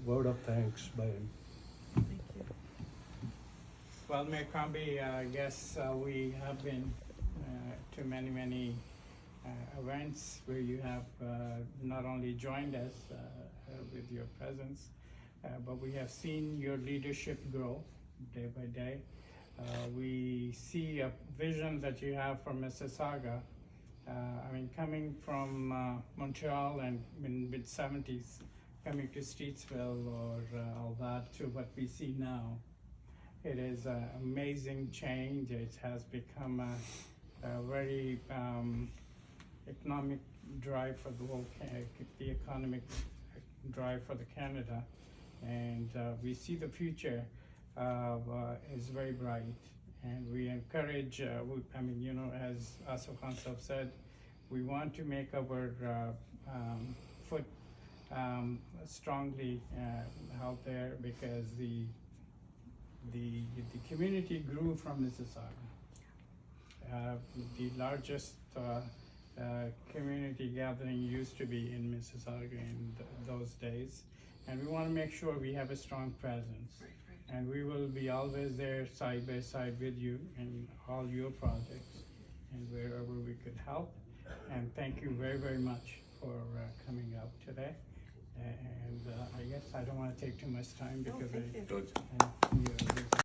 Word of thanks by him. Thank you. Well, Mayor Crombie, I guess we have been to many events where you have not only joined us with your presence, but we have seen your leadership grow day by day. We see a vision that you have for Mississauga. I mean, coming from Montreal and in mid-70s, coming to Streetsville or all that to what we see now. It is an amazing change. It has become a very economic drive for the whole, the economic drive for the Canada. And we see the future is very bright. And we encourage, I mean, you know, as Asif Khan Sahab said, we want to make our foot strongly out there because the community grew from Mississauga. The largest community gathering used to be in Mississauga in those days, and we want to make sure we have a strong presence. And we will be always there side by side with you in all your projects and wherever we could help. And thank you very much for coming out today. And I guess I don't want to take too much time because thank you. I